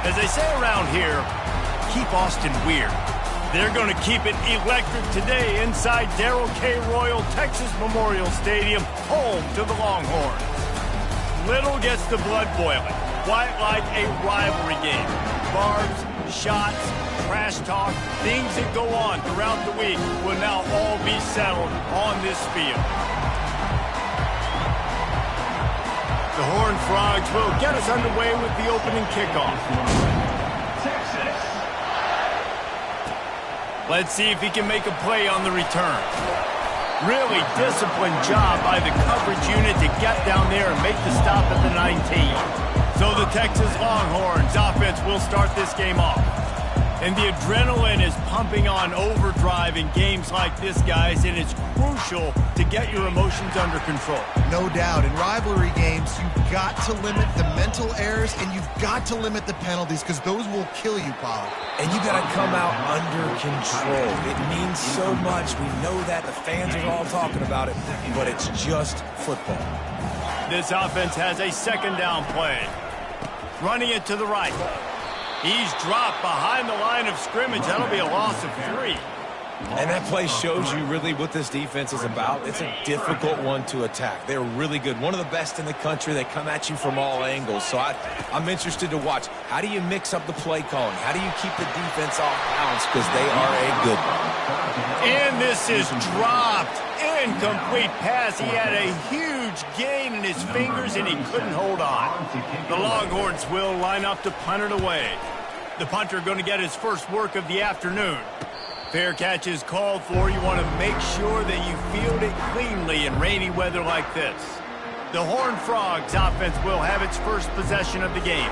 As they say around here, keep Austin weird. They're going to keep it electric today inside Darrell K. Royal Texas Memorial Stadium, home to the Longhorns. Little gets the blood boiling, quite like a rivalry game. Barbs, shots, trash talk, things that go on throughout the week will now all be settled on this field. The Horned Frogs will get us underway with the opening kickoff. Let's see if he can make a play on the return. Really disciplined job by the coverage unit to get down there and make the stop at the 19. So the Texas Longhorns offense will start this game off. And the adrenaline is pumping on overdrive in games like this, guys, and it's crucial to get your emotions under control. No doubt. In rivalry games, you've got to limit the mental errors, and you've got to limit the penalties, because those will kill you, Pollard. And you got to come out under control. It means so much. We know that. The fans are all talking about it, but it's just football. This offense has a second down play. Running it to the right. He's dropped behind the line of scrimmage. That'll be a loss of 3. And that play shows you really what this defense is about. It's a difficult one to attack. They're really good. One of the best in the country. They come at you from all angles. So I'm interested to watch. How do you mix up the play calling? How do you keep the defense off balance? Because they are a good one. And this is dropped. Incomplete pass. He had a huge gain in his fingers, and he couldn't hold on. The Longhorns will line up to punt it away. The punter going to get his first work of the afternoon. Fair catch is called for. You want to make sure that you field it cleanly in rainy weather like this. The Horned Frogs offense will have its first possession of the game.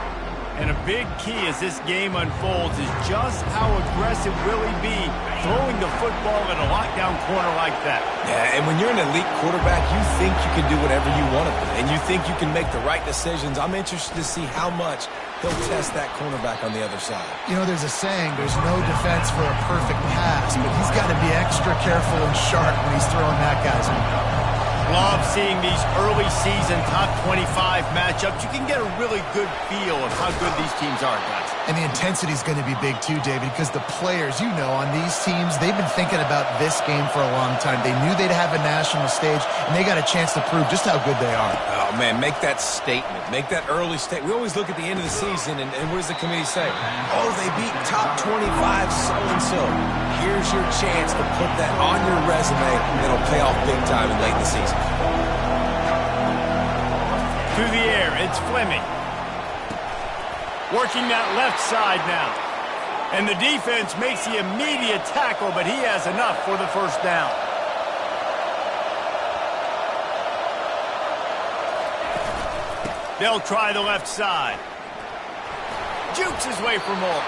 And a big key as this game unfolds is just how aggressive will he be throwing the football in a lockdown corner like that. Yeah, and when you're an elite quarterback, you think you can do whatever you want to do, and you think you can make the right decisions. I'm interested to see how much he'll test that cornerback on the other side. You know, there's a saying, there's no defense for a perfect pass, but he's got to be extra careful and sharp when he's throwing that guy's way. Love seeing these early season top 25 matchups. You can get a really good feel of how good these teams are, guys. And the intensity is going to be big too, David, because the players, you know, on these teams, they've been thinking about this game for a long time. They knew they'd have a national stage, and they got a chance to prove just how good they are. Oh, man, make that statement. Make that early statement. We always look at the end of the season, and what does the committee say? Oh, they beat top 25 so-and-so. Here's your chance to put that on your resume. It'll pay off big time in late in the season. To the air, it's Fleming. Working that left side now. And the defense makes the immediate tackle, but he has enough for the first down. They'll try the left side. Jukes his way for more.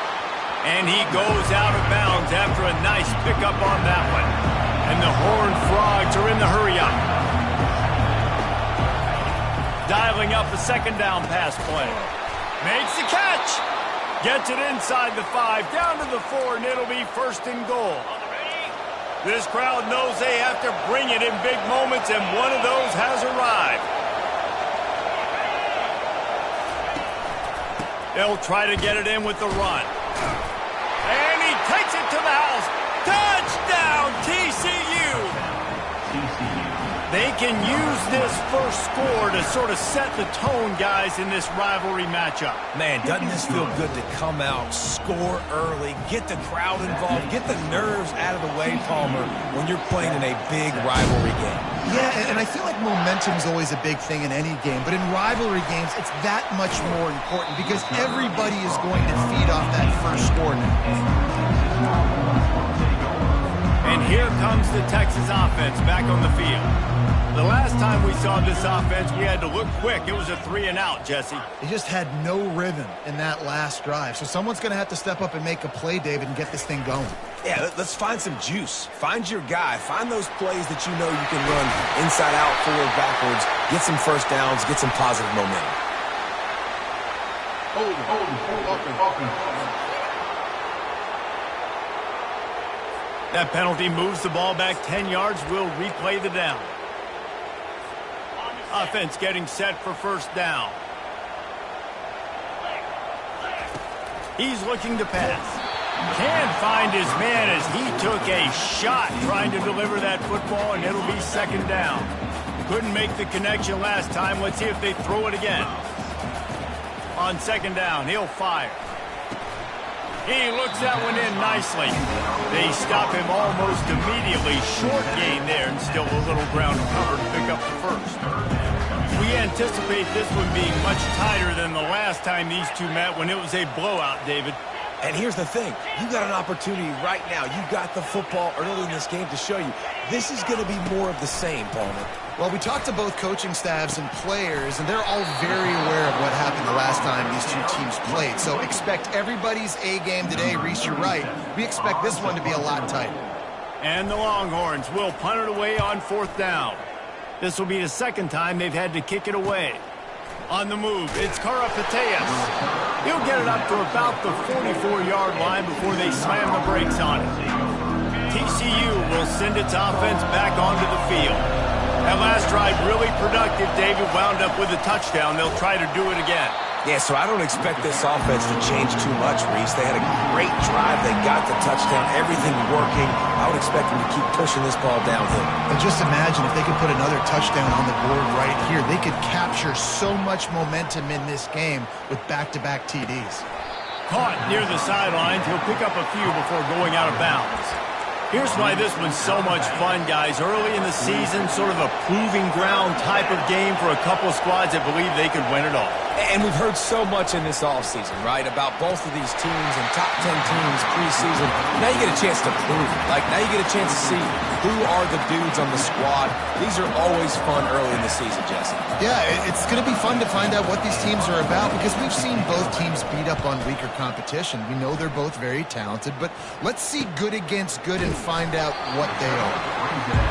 And he goes out of bounds after a nice pickup on that one. And the Horned Frogs are in the hurry-up. Dialing up the second down pass play. Makes the catch. Gets it inside the 5, down to the 4, and it'll be first and goal. This crowd knows they have to bring it in big moments, and one of those has arrived. They'll try to get it in with the run. And he takes it to the house. Touchdown, TCU! They can use this first score to sort of set the tone, guys, in this rivalry matchup. Man, doesn't this feel good to come out, score early, get the crowd involved, get the nerves out of the way, Palmer, when you're playing in a big rivalry game? Yeah, and I feel like momentum is always a big thing in any game, but in rivalry games, it's that much more important because everybody is going to feed off that first score now. And here comes the Texas offense back on the field. The last time we saw this offense, we had to look quick. It was a 3-and-out, Jesse. They just had no rhythm in that last drive. So someone's going to have to step up and make a play, David, and get this thing going. Yeah, let's find some juice. Find your guy. Find those plays that you know you can run inside out, forward, backwards, get some first downs, get some positive momentum. That penalty moves the ball back 10 yards. We'll replay the down. Offense getting set for first down. He's looking to pass. Can't find his man as he took a shot trying to deliver that football, and it'll be second down. Couldn't make the connection last time. Let's see if they throw it again. On second down, he'll fire. He looks that one in nicely. They stop him almost immediately. Short gain there, and still a little ground cover to pick up the first. We anticipate this one being much tighter than the last time these two met when it was a blowout, David. And here's the thing. You got an opportunity right now. You got the football early in this game to show you. This is going to be more of the same, Palmer. Well, we talked to both coaching staffs and players, and they're all very aware of what happened the last time these two teams played. So expect everybody's A game today. Reese, you're right. We expect this one to be a lot tighter. And the Longhorns will punt it away on fourth down. This will be the second time they've had to kick it away. On the move, it's Karapateas. He'll get it up to about the 44-yard line before they slam the brakes on it. TCU will send its offense back onto the field. That last drive really productive. David wound up with a touchdown. They'll try to do it again. Yeah, so I don't expect this offense to change too much, Reese. They had a great drive. They got the touchdown. Everything working. I would expect them to keep pushing this ball downhill. And just imagine if they could put another touchdown on the board right here. They could capture so much momentum in this game with back-to-back TDs. Caught near the sidelines. He'll pick up a few before going out of bounds. Here's why this one's so much fun, guys. Early in the season, sort of a proving ground type of game for a couple of squads that believe they could win it all. And we've heard so much in this offseason, right, about both of these teams and top 10 teams preseason. Now you get a chance to prove it. Like, now you get a chance to see who are the dudes on the squad. These are always fun early in the season, Jesse. Yeah, it's going to be fun to find out what these teams are about because we've seen both teams beat up on weaker competition. We know they're both very talented, but let's see good against good and find out what they are.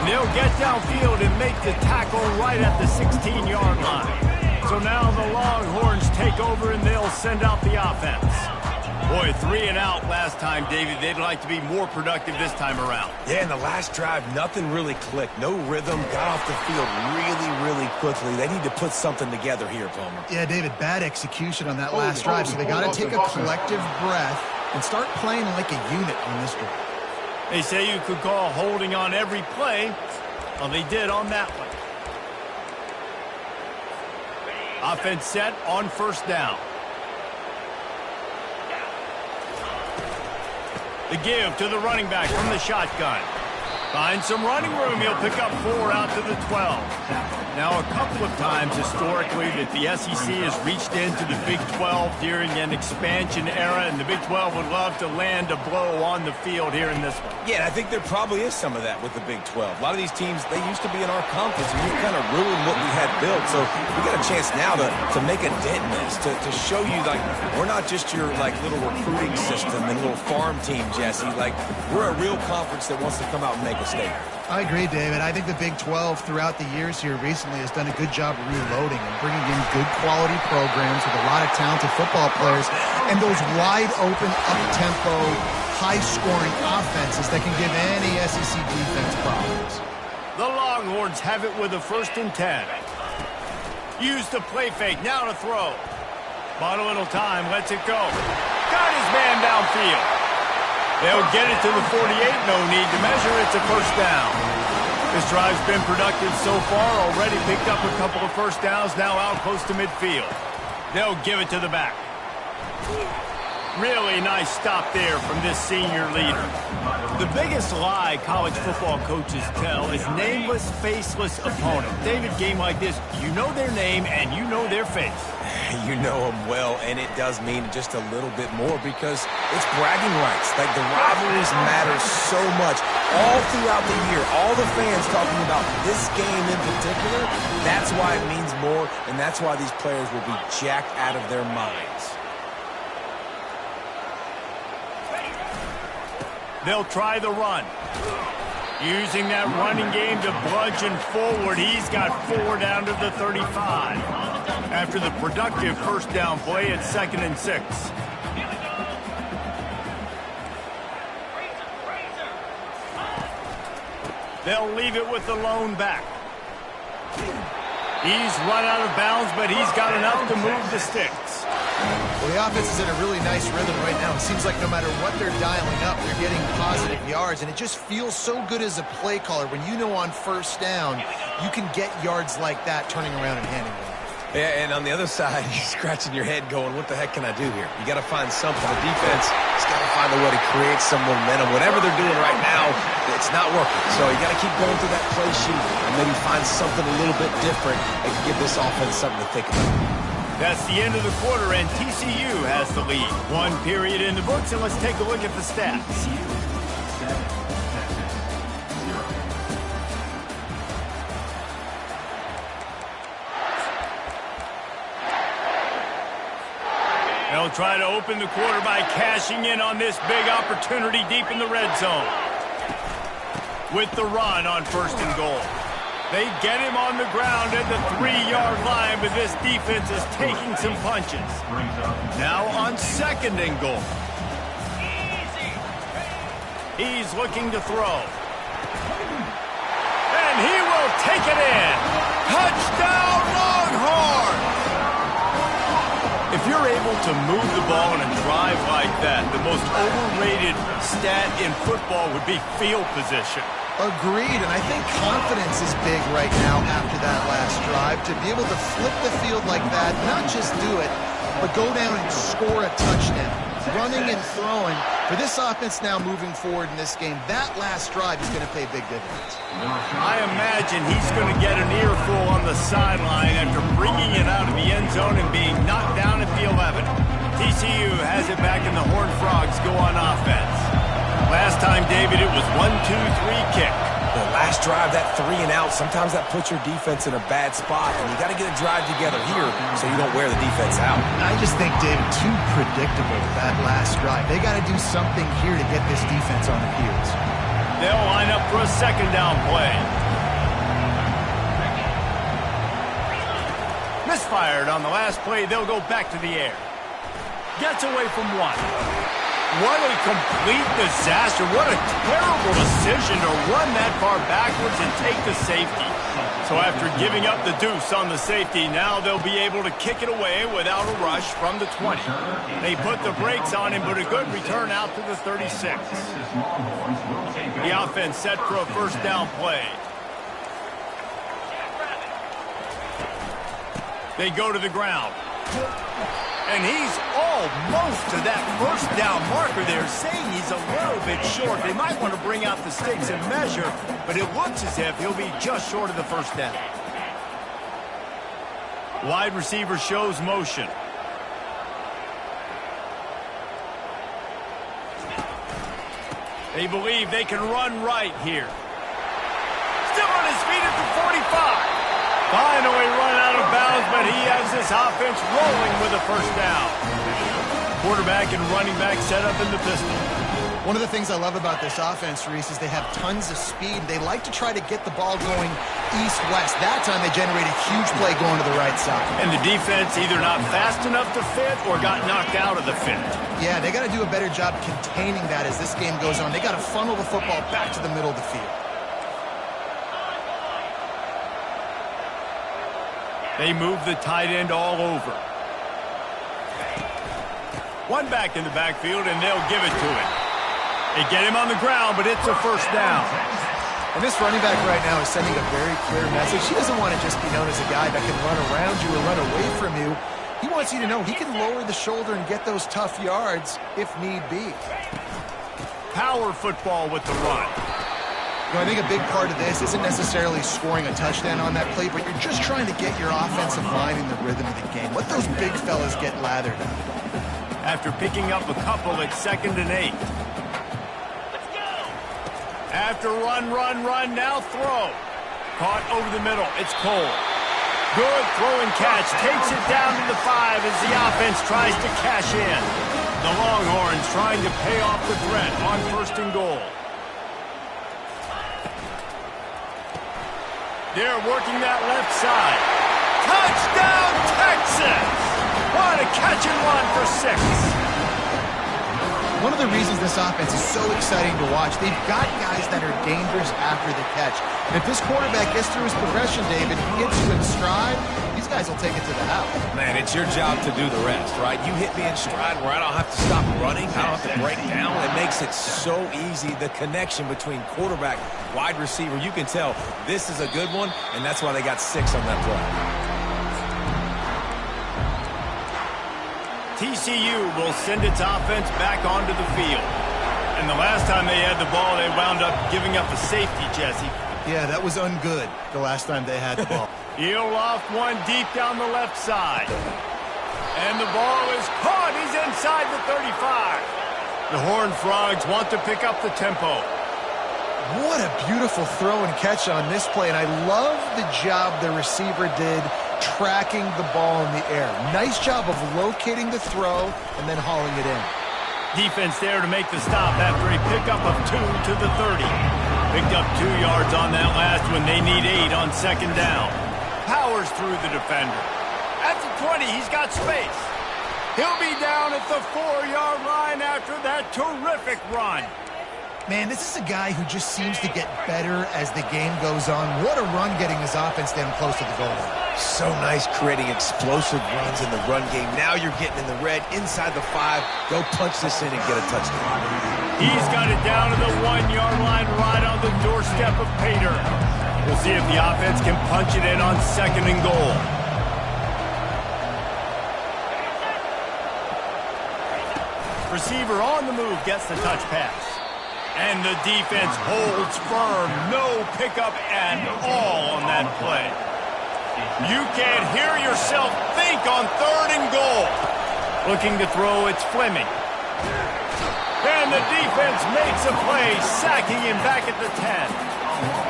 They'll get downfield and make the tackle right at the 16-yard line. So now the Longhorns take over and they'll send out the offense. Boy, 3 and out last time, David. They'd like to be more productive this time around. Yeah, in the last drive, nothing really clicked. No rhythm, got off the field really quickly. They need to put something together here, Palmer. Yeah, David, bad execution on that last drive, so they got to take a collective breath and start playing like a unit on this drive. They say you could call holding on every play. Well, they did on that one. Offense set on first down. The give to the running back from the shotgun. Finds some running room. He'll pick up 4 out to the 12. Now, a couple of times historically that the SEC has reached into the Big 12 during an expansion era, and the Big 12 would love to land a blow on the field here in this one. Yeah, I think there probably is some of that with the Big 12. A lot of these teams, they used to be in our conference, and we've kind of ruined what we had built. So we got a chance now to make a dent in this, to show you, like, we're not just your, like, little recruiting system and little farm team, Jesse. Like, we're a real conference that wants to come out and make a statement. I agree, David. I think the Big 12 throughout the years here recently has done a good job reloading and bringing in good quality programs with a lot of talented football players and those wide open, up-tempo, high-scoring offenses that can give any SEC defense problems. The Longhorns have it with a 1st and 10. Use the play fake, now to throw. Bought a little time, lets it go. Got his man downfield. They'll get it to the 48, no need to measure, it's a first down. This drive's been productive so far, already picked up a couple of first downs, now out close to midfield. They'll give it to the back. Really nice stop there from this senior leader. The biggest lie college football coaches tell is nameless, faceless opponent. David, game like this, you know their name and you know their face. You know them well, and it does mean just a little bit more because it's bragging rights. Like, the rivalries matter so much all throughout the year. All the fans talking about this game in particular, that's why it means more, and that's why these players will be jacked out of their minds. They'll try the run. Using that running game to bludgeon forward. He's got 4 down to the 35. After the productive first down play, it's 2nd and 6. They'll leave it with the lone back. He's run out of bounds, but he's got enough to move the sticks. Well, the offense is in a really nice rhythm right now. It seems like no matter what they're dialing up, they're getting positive yards, and it just feels so good as a play caller when you know on first down you can get yards like that turning around and handing them. Yeah, and on the other side, you're scratching your head going, what the heck can I do here? You got to find something. The defense has got to find a way to create some momentum. Whatever they're doing right now, it's not working. So you got to keep going through that play sheet and maybe find something a little bit different that can give this offense something to think about. That's the end of the quarter, and TCU has the lead. One period in the books, and let's take a look at the stats. They'll try to open the quarter by cashing in on this big opportunity deep in the red zone. With the run on 1st and goal. They get him on the ground at the 3-yard line, but this defense is taking some punches. Now on 2nd and goal. He's looking to throw. And he will take it in. Touchdown, Longhorns! If you're able to move the ball in a drive like that, the most overrated stat in football would be field position. Agreed, and I think confidence is big right now after that last drive. To be able to flip the field like that, not just do it, but go down and score a touchdown. Running and throwing. For this offense now moving forward in this game, that last drive is going to pay big dividends. I imagine he's going to get an earful on the sideline after bringing it out of the end zone and being knocked down at the 11. TCU has it back, and the Horned Frogs go on offense. Last time, David, it was 1-2-3 kick. The last drive, that 3 and out, sometimes that puts your defense in a bad spot, and you got to get a drive together here so you don't wear the defense out. I just think, David, too predictable that last drive. They got to do something here to get this defense on their heels. They'll line up for a 2nd down play. Misfired on the last play. They'll go back to the air. Gets away from 1. What a complete disaster. What a terrible decision to run that far backwards and take the safety. So after giving up the deuce on the safety, now they'll be able to kick it away without a rush from the 20. They put the brakes on him, but a good return out to the 36. The offense set for a 1st down play. They go to the ground. And he's almost to that 1st down marker there, saying he's a little bit short. They might want to bring out the sticks and measure, but it looks as if he'll be just short of the 1st down. Wide receiver shows motion. They believe they can run right here. Still on his feet at the 45. Finally run out of bounds, but he has this offense rolling with a 1st down. Quarterback and running back set up in the pistol. One of the things I love about this offense, Reese, is they have tons of speed. They like to try to get the ball going east-west. That time they generate a huge play going to the right side. And the defense either not fast enough to fit or got knocked out of the fit. Yeah, they got to do a better job containing that as this game goes on. They got to funnel the football back to the middle of the field. They move the tight end all over. One back in the backfield, and they'll give it to him. They get him on the ground, but it's a 1st down. And this running back right now is sending a very clear message. He doesn't want to just be known as a guy that can run around you or run away from you. He wants you to know he can lower the shoulder and get those tough yards if need be. Power football with the run. I think a big part of this isn't necessarily scoring a touchdown on that play, but you're just trying to get your offensive line in the rhythm of the game. Let those big fellas get lathered up. After picking up a couple at 2nd and 8. Let's go! After run, now throw. Caught over the middle. It's Cole. Good throw and catch. Takes it down to the 5 as the offense tries to cash in. The Longhorns trying to pay off the threat on 1st and goal. They're working that left side. Touchdown, Texas! What a catch and run for 6. One of the reasons this offense is so exciting to watch, they've got guys that are dangerous after the catch. And if this quarterback gets through his progression, David, he gets you in stride, these guys will take it to the house. Man, it's your job to do the rest, right? You hit me in stride where I don't have to stop running. I don't have to break down. It makes it so easy, the connection between quarterback, wide receiver. You can tell this is a good one, and that's why they got 6 on that play. TCU will send its offense back onto the field. And the last time they had the ball, they wound up giving up a safety, Jesse. Yeah, that was ungood the last time they had the ball. He'll loft one deep down the left side. And the ball is caught. He's inside the 35. The Horned Frogs want to pick up the tempo. What a beautiful throw and catch on this play, and I love the job the receiver did tracking the ball in the air. Nice job of locating the throw and then hauling it in. Defense there to make the stop after a pickup of 2 to the 30. Picked up 2 yards on that last one. They need 8 on second down. Powers through the defender. At the 20, he's got space. He'll be down at the 4-yard line after that terrific run. Man, this is a guy who just seems to get better as the game goes on. What a run getting his offense down close to the goal line. So nice creating explosive runs in the run game. Now you're getting in the red, inside the 5. Go punch this in and get a touchdown. He's got it down to the 1-yard line right on the doorstep of Pater. We'll see if the offense can punch it in on second and goal. Receiver on the move gets the touch pass. And the defense holds firm. No pickup at all on that play. You can't hear yourself think on third and goal. Looking to throw, it's Fleming. And the defense makes a play, sacking him back at the 10.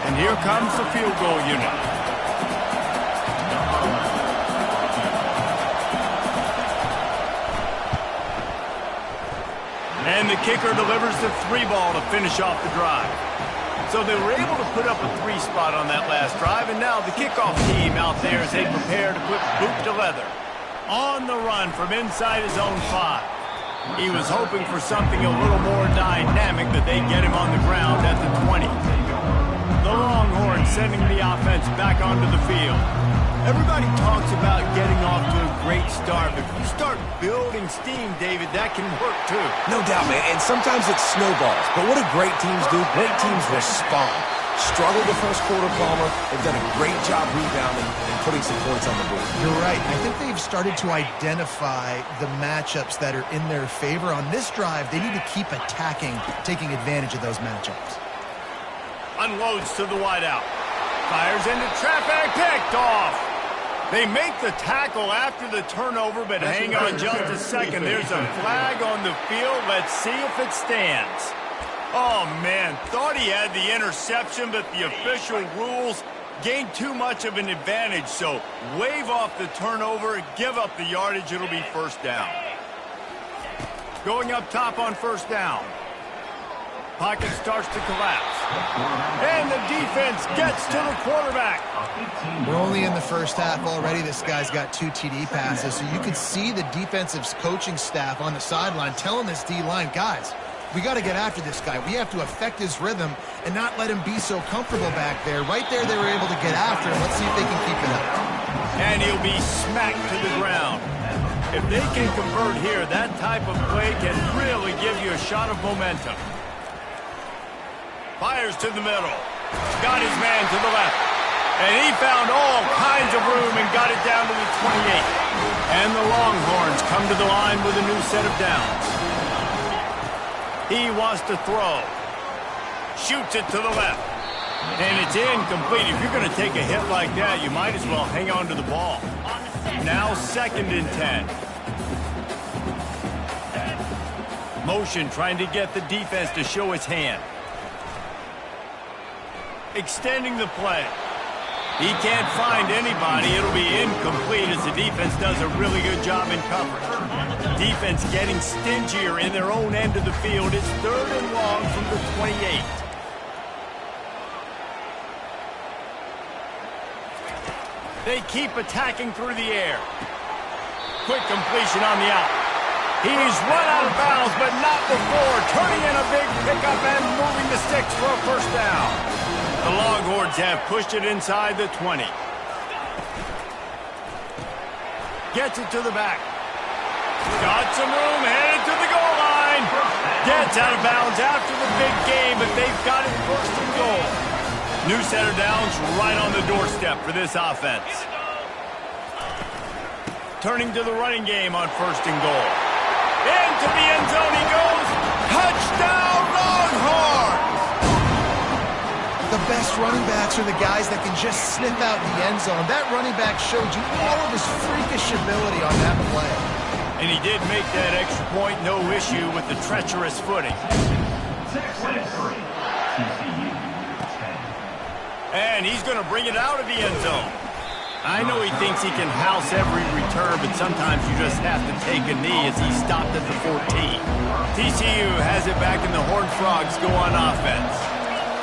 And here comes the field goal unit. And the kicker delivers the 3 ball to finish off the drive. So they were able to put up a 3 spot on that last drive, and now the kickoff team out there as they prepare to put boot to leather. On the run from inside his own 5. He was hoping for something a little more dynamic, but they get him on the ground at the 20. The Longhorns sending the offense back onto the field. Everybody talks about getting off to a great start, but if you start building steam, David, that can work too. No doubt, man, and sometimes it snowballs. But what do great teams do? Great teams respond. Struggled the first quarter, Palmer. They've done a great job rebounding and putting some points on the board. You're right. I think they've started to identify the matchups that are in their favor. On this drive, they need to keep attacking, taking advantage of those matchups. Unloads to the wideout. Fires into traffic, picked off. They make the tackle after the turnover, but hang on just a second. There's a flag on the field. Let's see if it stands. Oh, man, thought he had the interception, but the official rules gained too much of an advantage. So wave off the turnover, give up the yardage. It'll be first down. Going up top on first down. Pocket starts to collapse. And the defense gets to the quarterback. We're only in the first half already. This guy's got 2 TD passes. So you could see the defensive coaching staff on the sideline telling this D-line, guys, we got to get after this guy. We have to affect his rhythm and not let him be so comfortable back there. Right there, they were able to get after him. Let's see if they can keep it up. And he'll be smacked to the ground. If they can convert here, that type of play can really give you a shot of momentum. Fires to the middle. Got his man to the left. And he found all kinds of room and got it down to the 28. And the Longhorns come to the line with a new set of downs. He wants to throw. Shoots it to the left. And it's incomplete. If you're going to take a hit like that, you might as well hang on to the ball. Now 2nd and 10. Motion trying to get the defense to show its hand. Extending the play. He can't find anybody. It'll be incomplete as the defense does a really good job in coverage. Defense getting stingier in their own end of the field. It's 3rd and long from the 28. They keep attacking through the air. Quick completion on the out. He's run out of bounds, but not before turning in a big pickup and moving the sticks for a first down. The Longhorns have pushed it inside the 20. Gets it to the back. Got some room, headed to the goal line. Gets out of bounds after the big game, but they've got it first and goal. New set of downs right on the doorstep for this offense. Turning to the running game on first and goal. Into the end zone he goes. Touchdown, Longhorns! The best running backs are the guys that can just sniff out the end zone. That running back showed you all of his freakish ability on that play. And he did make that extra point, no issue with the treacherous footing. And he's going to bring it out of the end zone. I know he thinks he can house every return, but sometimes you just have to take a knee as he stopped at the 14. TCU has it back and the Horned Frogs go on offense.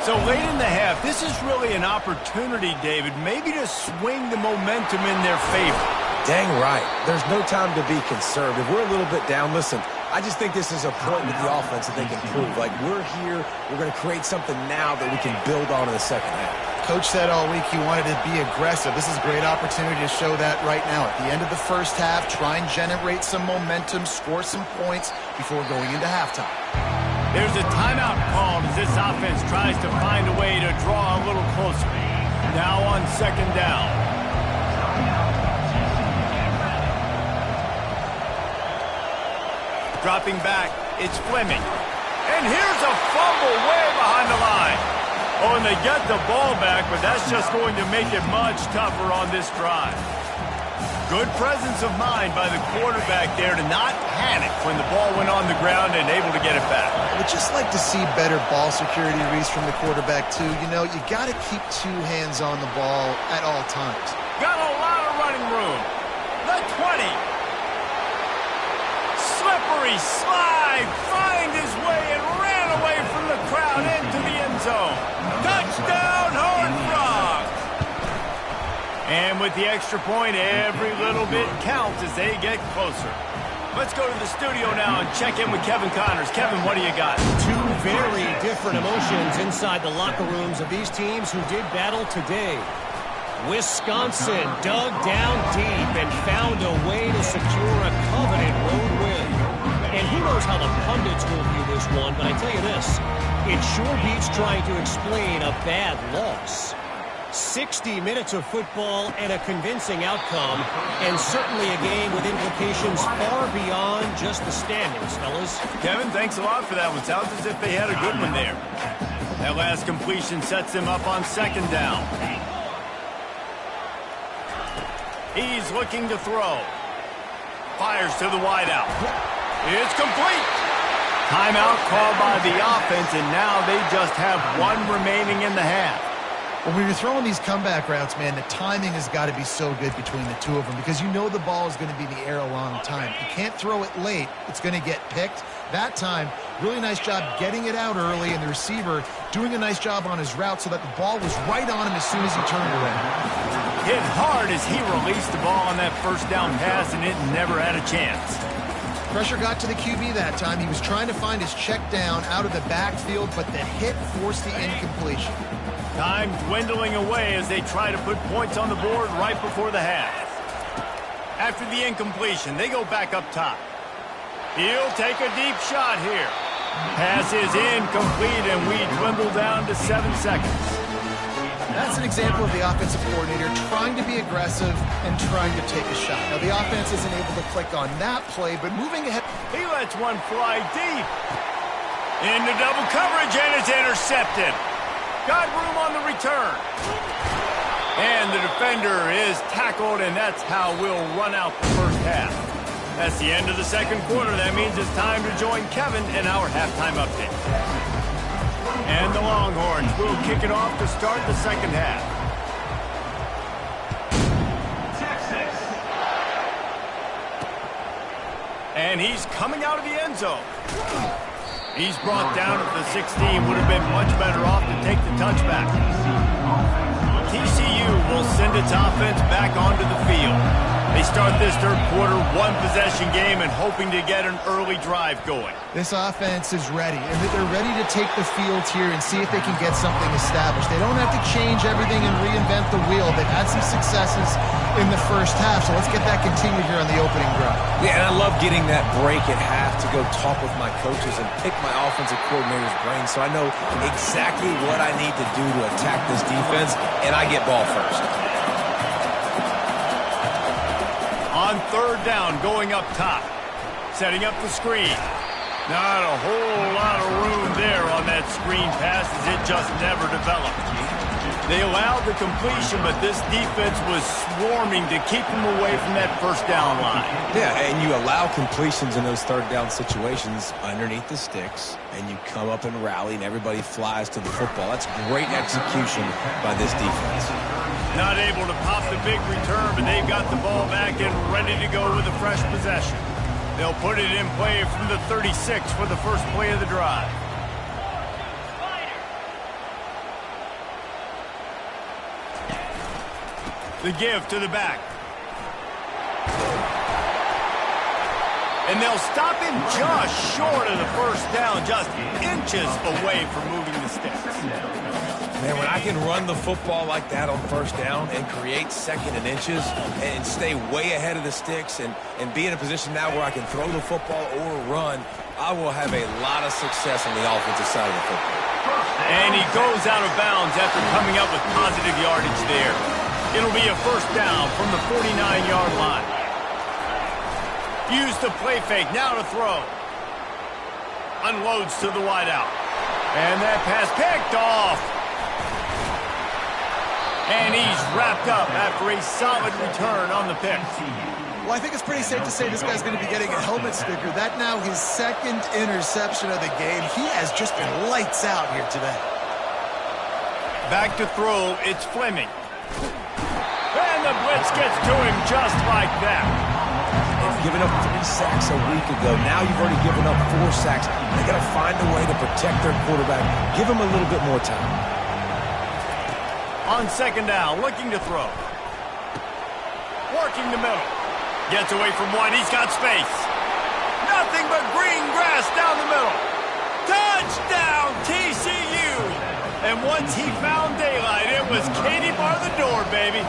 So late in the half, this is really an opportunity, David, maybe to swing the momentum in their favor. Dang right. There's no time to be conservative. We're a little bit down. Listen, I just think this is a point with the offense that they can prove. Like, we're here, we're going to create something now that we can build on in the second half. Coach said all week he wanted to be aggressive. This is a great opportunity to show that right now. At the end of the first half, try and generate some momentum, score some points before going into halftime. There's a timeout called as this offense tries to find a way to draw a little closer. Now on second down. Dropping back, it's Fleming. And here's a fumble way behind the line. Oh, and they get the ball back, but that's just going to make it much tougher on this drive. Good presence of mind by the quarterback there to not panic when the ball went on the ground and able to get it back. I would just like to see better ball security, Reese, from the quarterback, too. You know, you got to keep two hands on the ball at all times. Got a lot of running room. The 20. Slippery slide, find his way and ran away from the crowd into the end zone. Touchdown, Horned Frogs! And with the extra point, every little bit counts as they get closer. Let's go to the studio now and check in with Kevin Connors. Kevin, what do you got? Two very different emotions inside the locker rooms of these teams who did battle today. Wisconsin dug down deep and found a way to secure a coveted road win. And who knows how the pundits will view this one, but I tell you this, it sure beats trying to explain a bad loss. 60 minutes of football and a convincing outcome, and certainly a game with implications far beyond just the standings, fellas. Kevin, thanks a lot for that one. Sounds as if they had a good one there. That last completion sets them up on second down. He's looking to throw. Fires to the wideout. It's complete. Timeout called by the offense, and now they just have one remaining in the half. When you're throwing these comeback routes, man, the timing has got to be so good between the two of them because you know the ball is going to be in the air a long time. You can't throw it late. It's going to get picked. That time, really nice job getting it out early, and the receiver doing a nice job on his route so that the ball was right on him as soon as he turned around. Hit hard as he released the ball on that first down pass, and it never had a chance. Pressure got to the QB that time. He was trying to find his check down out of the backfield, but the hit forced the incompletion. Time dwindling away as they try to put points on the board right before the half. After the incompletion, they go back up top. He'll take a deep shot here. Pass is incomplete, and we dwindle down to 7 seconds. That's an example of the offensive coordinator trying to be aggressive and trying to take a shot. Now, the offense isn't able to click on that play, but moving ahead. He lets one fly deep. Into double coverage, and it's intercepted. Got room on the return. And the defender is tackled, and that's how we'll run out the first half. That's the end of the second quarter. That means it's time to join Kevin in our halftime update. And the Longhorns will kick it off to start the second half. And he's coming out of the end zone. He's brought down at the 16. Would have been much better off to take the touchback. TCU will send its offense back onto the field. They start this third quarter one-possession game and hoping to get an early drive going. This offense is ready, and they're ready to take the field here and see if they can get something established. They don't have to change everything and reinvent the wheel. They've had some successes in the first half, so let's get that continued here on the opening drive. Yeah, and I love getting that break at half to go talk with my coaches and pick my offensive coordinator's brain so I know exactly what I need to do to attack this defense, and I get ball first. On third down, going up top. Setting up the screen. Not a whole lot of room there on that screen pass as it just never developed. They allowed the completion, but this defense was swarming to keep them away from that first down line. Yeah, and you allow completions in those third down situations underneath the sticks, and you come up and rally, and everybody flies to the football. That's great execution by this defense. Not able to pop the big return, but they've got the ball back and ready to go with a fresh possession. They'll put it in play from the 36 for the first play of the drive. The give to the back. And they'll stop him just short of the first down, just inches away from moving the sticks. Man, when I can run the football like that on first down and create second and inches and stay way ahead of the sticks and be in a position now where I can throw the football or run, I will have a lot of success on the offensive side of the football. And he goes out of bounds after coming up with positive yardage there. It'll be a first down from the 49-yard line. Use the play fake, now to throw. Unloads to the wideout. And that pass picked off. And he's wrapped up after a solid return on the pick. Well, I think it's pretty safe to say this guy's going to be getting a helmet sticker. That now his second interception of the game. He has just been lights out here today. Back to throw, it's Fleming. And the blitz gets to him just like that. They've given up 3 sacks a week ago. Now you've already given up 4 sacks. They got to find a way to protect their quarterback. Give him a little bit more time. On second down, looking to throw. Working the middle. Gets away from one. He's got space. Nothing but green grass down the middle. Touchdown, TCU. And once he found daylight, it was Katie bar the door, baby.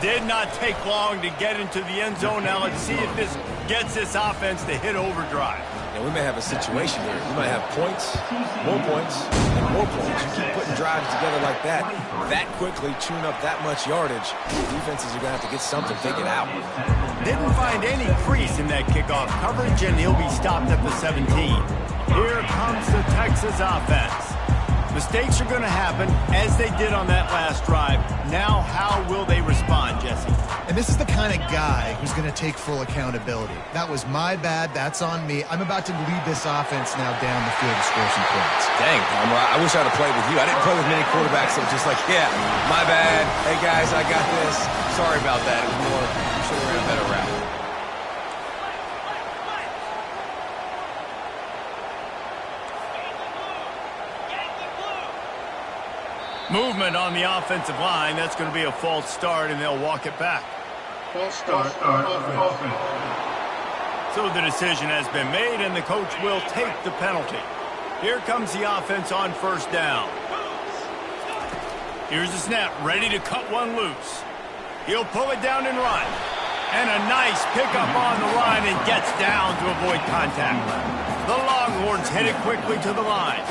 Did not take long to get into the end zone. Now let's see if this gets this offense to hit overdrive. Yeah, we may have a situation here. You might have points, and more points. You keep putting drives together like that quickly, chewing up that much yardage. Defenses are going to have to get something figured out. Didn't find any crease in that kickoff coverage, and he'll be stopped at the 17. Here comes the Texas offense. Mistakes are going to happen, as they did on that last drive. Now, how will they respond, Jesse? And this is the kind of guy who's going to take full accountability. That was my bad. That's on me. I'm about to lead this offense now down the field to score some points. Dang, I wish I'd have played with you. I didn't play with many quarterbacks that were just like, yeah, my bad. Hey, guys, I got this. Sorry about that. It was more, you should have ran a better route. Movement on the offensive line. That's going to be a false start, and they'll walk it back. False start offense. So the decision has been made, and the coach will take the penalty. Here comes the offense on first down. Here's the snap, ready to cut one loose. He'll pull it down and run. And a nice pickup on the line and gets down to avoid contact. The Longhorns hit it quickly to the line.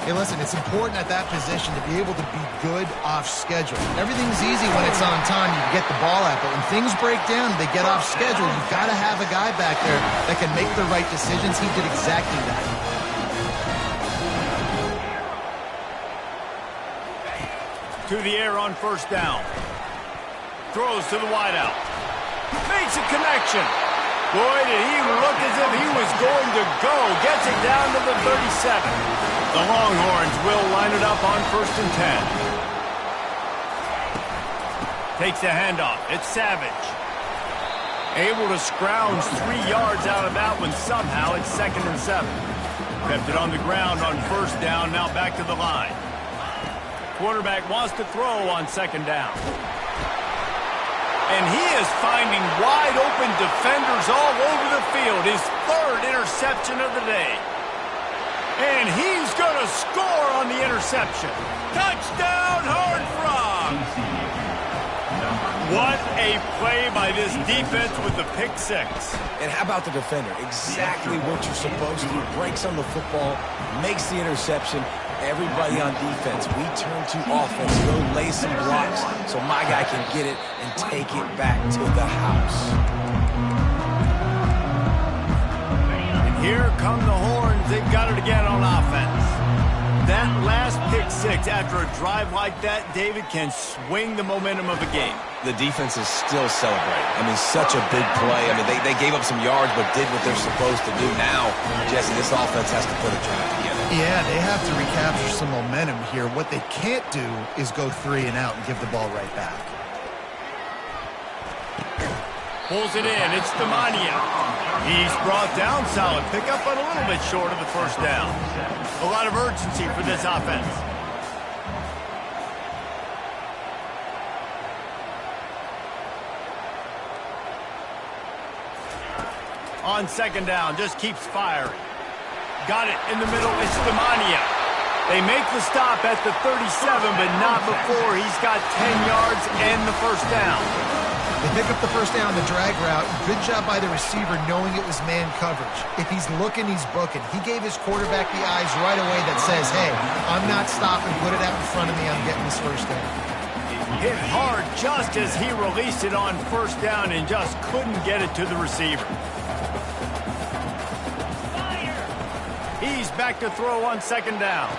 Hey, listen, it's important at that position to be able to be good off schedule. Everything's easy when it's on time. You get the ball out, but when things break down, they get off schedule. You've got to have a guy back there that can make the right decisions. He did exactly that. To the air on first down. Throws to the wideout. Makes a connection. Boy, did he look as if he was going to go. Gets it down to the 37. The Longhorns will line it up on 1st and 10. Takes the handoff. It's Savage. Able to scrounge 3 yards out of that one. Somehow it's 2nd and 7. Kept it on the ground on first down. Now back to the line. Quarterback wants to throw on 2nd down. And he is finding wide open defenders all over the field. His third interception of the day. And he's going to score on the interception. Touchdown, Horned Frog! What a play by this defense with the pick six. And how about the defender? Exactly what you're supposed to. Breaks on the football, makes the interception. Everybody on defense, we turn to offense, go lay some blocks so my guy can get it and take it back to the house. And here come the Horns. They've got it again on offense. That last pick six after a drive like that, David, can swing the momentum of a game. The defense is still celebrating. I mean, such a big play. I mean, they gave up some yards but did what they're supposed to do. Now, Jesse, this offense has to put a drive together. Yeah, they have to recapture some momentum here. What they can't do is go 3 and out and give the ball right back. Pulls it in. It's Demania. He's brought down solid. Pick up but a little bit short of the first down. A lot of urgency for this offense. On second down, just keeps firing. Got it in the middle. It's Demania. They make the stop at the 37, but not before he's got 10 yards and the first down. They pick up the first down on the drag route. Good job by the receiver knowing it was man coverage. If he's looking, he's booking. He gave his quarterback the eyes right away that says, hey, I'm not stopping. Put it out in front of me. I'm getting this first down. Hit hard just as he released it on first down and just couldn't get it to the receiver. He's back to throw on second down.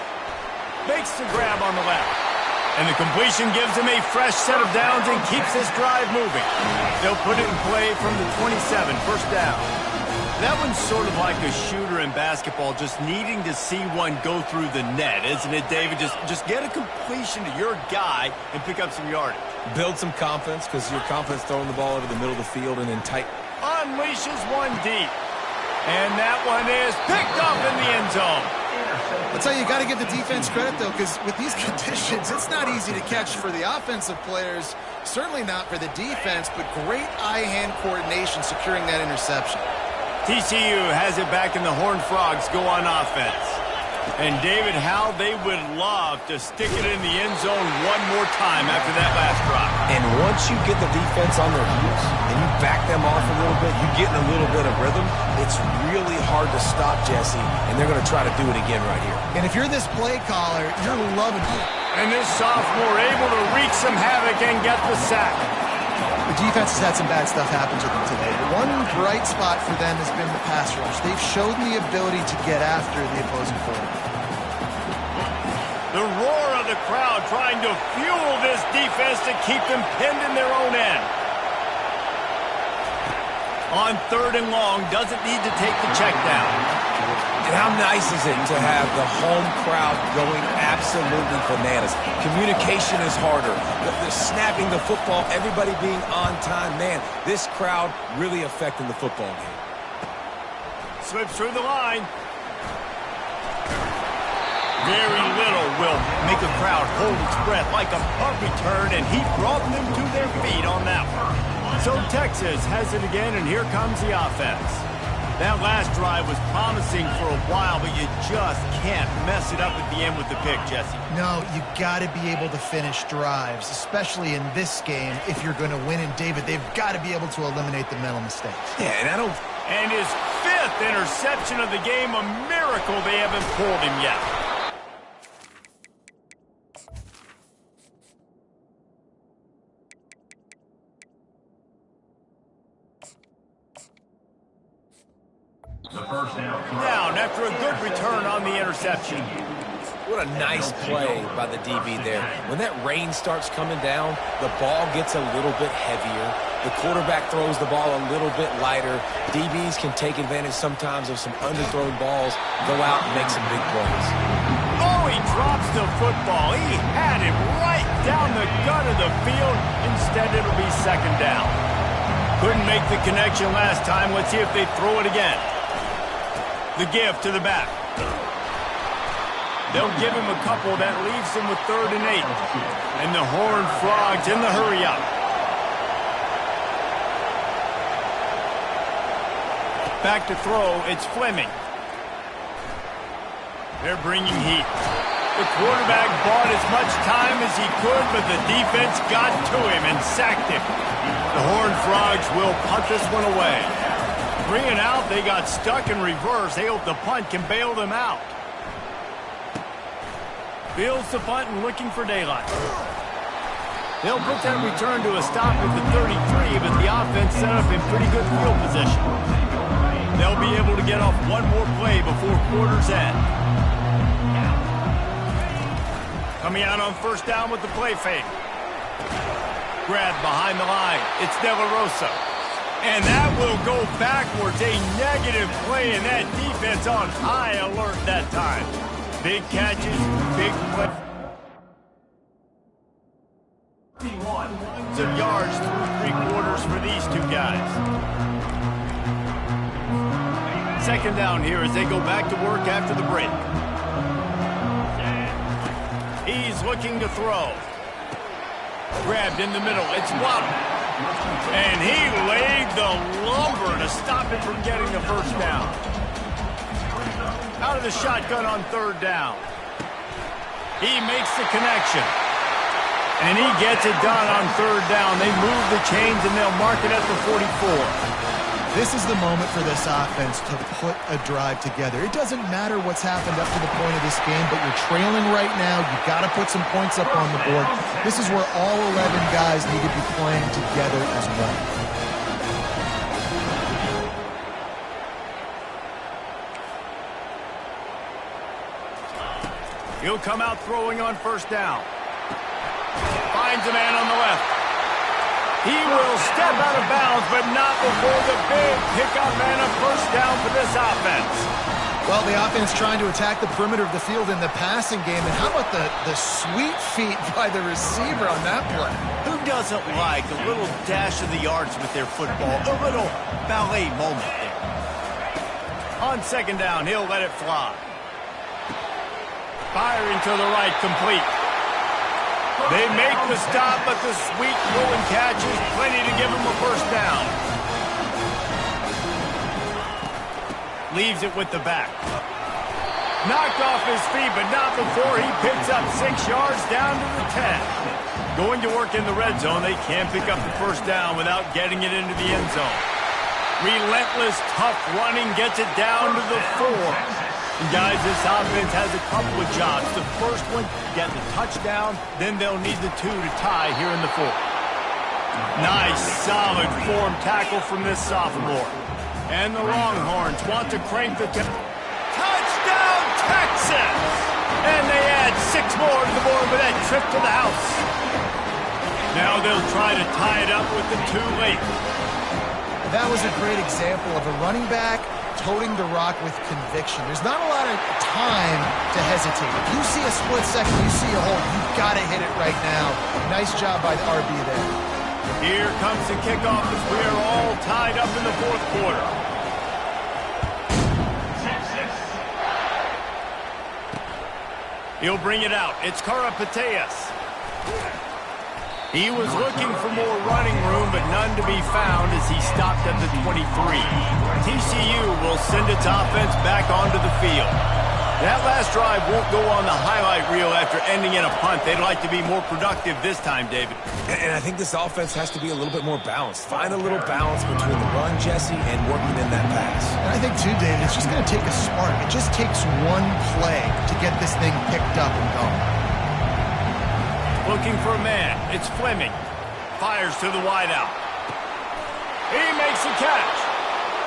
Makes the grab on the left. And the completion gives him a fresh set of downs and keeps this drive moving. They'll put it in play from the 27, first down. That one's sort of like a shooter in basketball, just needing to see one go through the net, isn't it, David? Just get a completion to your guy and pick up some yardage. Build some confidence because your confidence throwing the ball over the middle of the field and then tight. Unleashes one deep. And that one is picked up in the end zone. I'll tell you, you got to give the defense credit, though, because with these conditions, it's not easy to catch for the offensive players. Certainly not for the defense, but great eye-hand coordination securing that interception. TCU has it back, and the Horned Frogs go on offense. And, David, how they would love to stick it in the end zone one more time after that last drop. And once you get the defense on their heels and you back them off a little bit, you get in a little bit of rhythm, it's really hard to stop, Jesse, and they're going to try to do it again right here. And if you're this play caller, you're loving it. And this sophomore able to wreak some havoc and get the sack. The defense has had some bad stuff happen to them today. One bright spot for them has been the pass rush. They've shown the ability to get after the opposing quarterback. The roar of the crowd trying to fuel this defense to keep them pinned in their own end. On third and long, doesn't need to take the check down. And how nice is it to have the home crowd going absolutely bananas? Communication is harder. The snapping the football, everybody being on time. Man, this crowd really affecting the football game. Slips through the line. Very little will make a crowd hold its breath like a punt return, and he brought them to their feet on that one. So Texas has it again, and here comes the offense. That last drive was promising for a while, but you just can't mess it up at the end with the pick, Jesse. No, you got to be able to finish drives, especially in this game. If you're going to win, and David, they've got to be able to eliminate the mental mistakes. Yeah, and And his fifth interception of the game, a miracle they haven't pulled him yet. Down after a good return on the interception. What a nice play by the DB there. When that rain starts coming down, the ball gets a little bit heavier. The quarterback throws the ball a little bit lighter. DBs can take advantage sometimes of some underthrown balls, go out and make some big plays. Oh, he drops the football. He had it right down the gut of the field. Instead, it'll be second down. Couldn't make the connection last time. Let's see if they throw it again. The give to the back. They'll give him a couple. That leaves him with 3rd and 8. And the Horned Frogs in the hurry-up. Back to throw, it's Fleming. They're bringing heat. The quarterback bought as much time as he could, but the defense got to him and sacked him. The Horned Frogs will punt this one away. 3 and out, they got stuck in reverse. They hope the punt can bail them out. Fields the punt and looking for daylight. They'll put that return to a stop at the 33, but the offense set up in pretty good field position. They'll be able to get off one more play before quarter's end. Coming out on first down with the play fake. Grab behind the line. It's De La Rosa. And that will go backwards. A negative play, and that defense on high alert that time. Big catches, big play. Of yards through 3 quarters for these two guys. Second down here as they go back to work after the break. He's looking to throw. Grabbed in the middle. It's Waddle. And he laid the lumber to stop him from getting the first down. Out of the shotgun on third down. He makes the connection. And he gets it done on third down. They move the chains and they'll mark it at the 44. This is the moment for this offense to put a drive together. It doesn't matter what's happened up to the point of this game, but you're trailing right now. You've got to put some points up on the board. This is where all 11 guys need to be playing together as one. He'll come out throwing on first down. Finds a man on the left. He will step out of bounds, but not before the big pickup and a first down for this offense. Well, the offense trying to attack the perimeter of the field in the passing game. And how about the sweet feet by the receiver on that play? Who doesn't like a little dash of the yards with their football? A little ballet moment there. On second down, he'll let it fly. Firing to the right, complete. They make the stop, but the sweet throw and catch is plenty to give him a first down. Leaves it with the back. Knocked off his feet, but not before he picks up 6 yards down to the 10. Going to work in the red zone, they can't pick up the first down without getting it into the end zone. Relentless, tough running gets it down to the 4. And guys, this offense has a couple of jobs. The first one, get the touchdown, then they'll need the 2 to tie here in the 4th. Nice, solid form tackle from this sophomore. And the Longhorns want to crank the touchdown, Texas! And they add 6 more to the board with that trip to the house. Now they'll try to tie it up with the 2 late. That was a great example of a running back toting the rock with conviction. There's not a lot of time to hesitate. If you see a split second, you see a hole, you've got to hit it right now. Nice job by the RB there. Here comes the kickoff as we are all tied up in the 4th quarter. He'll bring it out. It's Karapateas. He was looking for more running room, but none to be found as he stopped at the 23. TCU will send its offense back onto the field. That last drive won't go on the highlight reel after ending in a punt. They'd like to be more productive this time, David. And I think this offense has to be a little bit more balanced. Find a little balance between the run, Jesse, and working in that pass. And I think, too, David, it's just going to take a spark. It just takes one play to get this thing picked up and going. Looking for a man. It's Fleming. Fires to the wideout. He makes the catch.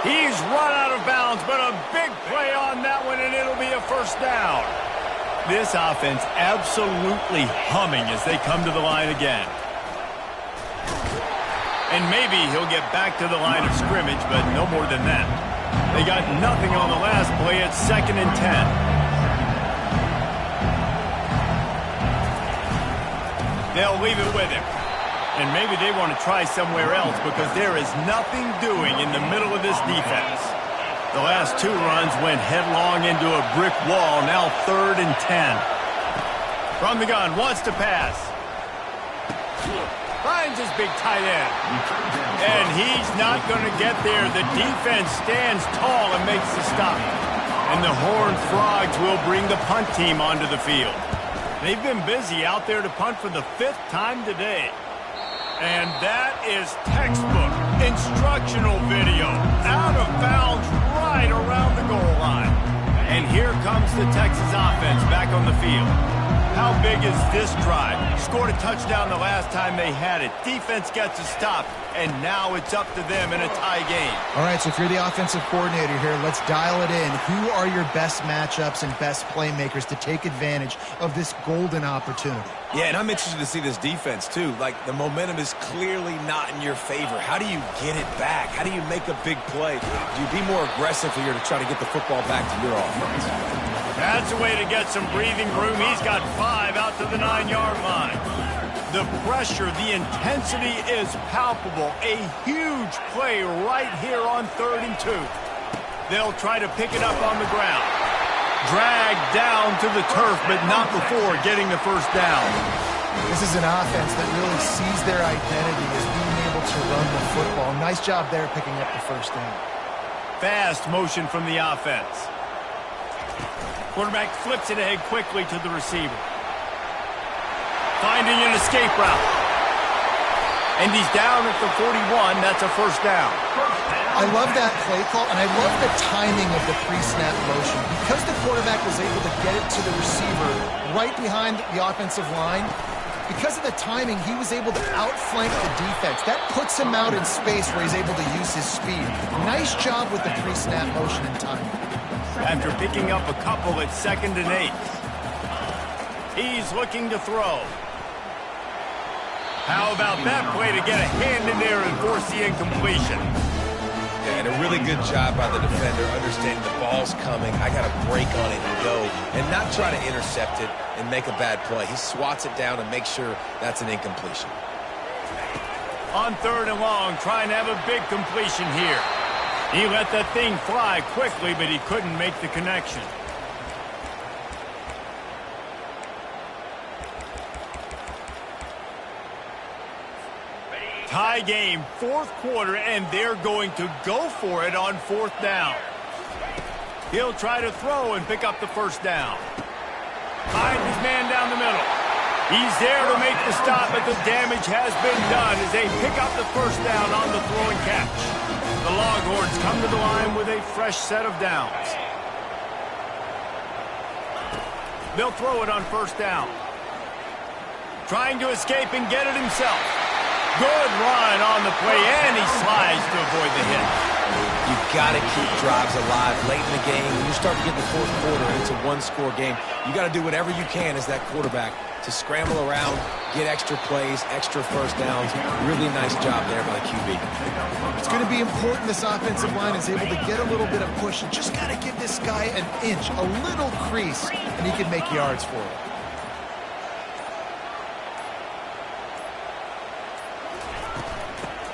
He's run out of bounds, but a big play on that one, and it'll be a first down. This offense absolutely humming as they come to the line again. And maybe he'll get back to the line of scrimmage, but no more than that. They got nothing on the last play. It's 2nd and 10. They'll leave it with him. And maybe they want to try somewhere else because there is nothing doing in the middle of this defense. The last 2 runs went headlong into a brick wall. Now 3rd and 10. From the gun, wants to pass. Finds his big tight end. And he's not going to get there. The defense stands tall and makes the stop. And the Horned Frogs will bring the punt team onto the field. They've been busy out there to punt for the 5th time today. And that is textbook instructional video. Out of bounds right around the goal line. And here comes the Texas offense back on the field. How big is this drive? Scored a touchdown the last time they had it. Defense gets a stop, and now it's up to them in a tie game. All right, so if you're the offensive coordinator here, let's dial it in. Who are your best matchups and best playmakers to take advantage of this golden opportunity? Yeah, and I'm interested to see this defense, too. Like, the momentum is clearly not in your favor. How do you get it back? How do you make a big play? Do you be more aggressive here to try to get the football back to your offense? That's a way to get some breathing room. He's got 5 out to the 9-yard line. The pressure, the intensity is palpable. A huge play right here on 3rd and 2. They'll try to pick it up on the ground. Dragged down to the turf, but not before getting the first down. This is an offense that really sees their identity as being able to run the football. Nice job there picking up the first down. Fast motion from the offense. Quarterback flips it ahead quickly to the receiver. Finding an escape route. And he's down at the 41. That's a first down. I love that play call, and I love the timing of the pre-snap motion. Because the quarterback was able to get it to the receiver right behind the offensive line, because of the timing, he was able to outflank the defense. That puts him out in space where he's able to use his speed. Nice job with the pre-snap motion and timing. After picking up a couple at 2nd and 8. He's looking to throw. How about that play to get a hand in there and force the incompletion? Yeah, and a really good job by the defender, understanding the ball's coming. I got to break on it and go, and not try to intercept it and make a bad play. He swats it down and makes sure that's an incompletion. On 3rd and long, trying to have a big completion here. He let that thing fly quickly, but he couldn't make the connection. Tie game, 4th quarter, and they're going to go for it on 4th down. He'll try to throw and pick up the first down. Finds his man down the middle. He's there to make the stop, but the damage has been done as they pick up the first down on the throw and catch. The Longhorns come to the line with a fresh set of downs. They'll throw it on 1st down. Trying to escape and get it himself. Good run on the play, and he slides to avoid the hit. You've got to keep drives alive late in the game. When you start to get in the 4th quarter and it's a 1-score game, you got to do whatever you can as that quarterback to scramble around, get extra plays, extra first downs. Really nice job there by the QB. It's going to be important this offensive line is able to get a little bit of push. You just got to give this guy an inch, a little crease, and he can make yards for it.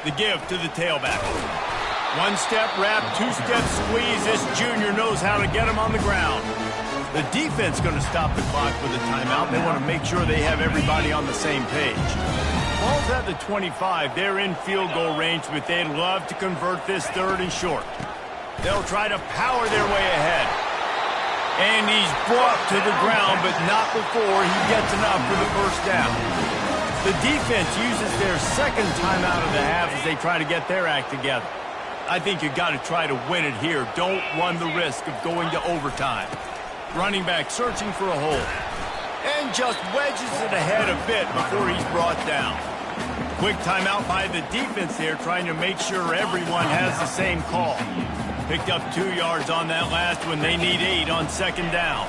The give to the tailback. 1-step wrap, 2-step squeeze. This junior knows how to get him on the ground. The defense going to stop the clock with a timeout. They want to make sure they have everybody on the same page. Ball's at the 25. They're in field goal range, but they'd love to convert this 3rd and short. They'll try to power their way ahead. And he's brought to the ground, but not before he gets enough for the first down. The defense uses their 2nd timeout of the half as they try to get their act together. I think you got to try to win it here. Don't run the risk of going to overtime. Running back searching for a hole. And just wedges it ahead a bit before he's brought down. Quick timeout by the defense there, trying to make sure everyone has the same call. Picked up 2 yards on that last one. They need 8 on 2nd down.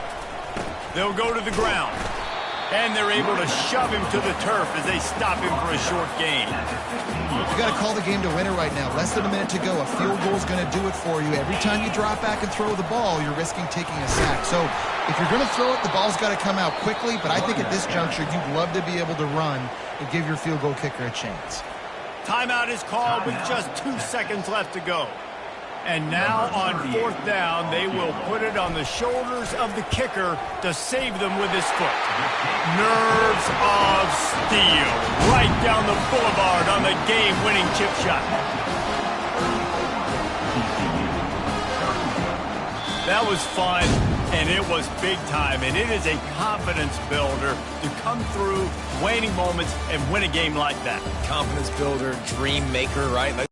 They'll go to the ground. And they're able to shove him to the turf as they stop him for a short gain. You got to call the game to win it right now. Less than a minute to go. A field goal is going to do it for you. Every time you drop back and throw the ball, you're risking taking a sack. So if you're going to throw it, the ball's got to come out quickly. But I think at this juncture, you'd love to be able to run and give your field goal kicker a chance. Timeout is called with just 2 seconds left to go. And now on 4th down, they will put it on the shoulders of the kicker to save them with his foot. Nerves of steel. Right down the boulevard on the game-winning chip shot. That was fun, and it was big time, and it is a confidence builder to come through waning moments and win a game like that. Confidence builder, dream maker, right?